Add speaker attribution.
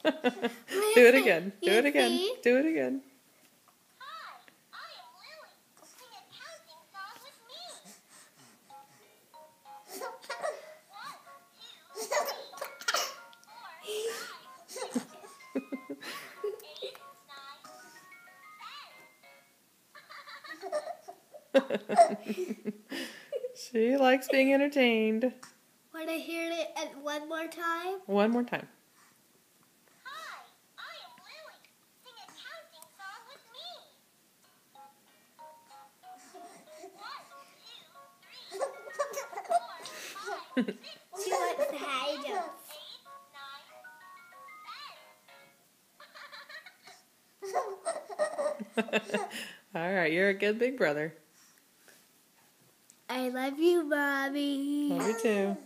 Speaker 1: Do it again. Do it again. Do it again.
Speaker 2: Hi, I am Lily. Sing a counting song with me. 1, 2, 3, 4, 5, 6, 7, 8, 9, 10.
Speaker 1: She likes being entertained.
Speaker 3: Want to hear it one more time?
Speaker 1: One more time.
Speaker 2: Hi, I am Lily. Sing a counting song with me. 1, 2, 3, 4, 5, 6,
Speaker 3: She wants to hide them.
Speaker 2: 8, 9, 10.
Speaker 1: All right, you're a good big brother.
Speaker 3: I love you, Mommy.
Speaker 1: Love you too.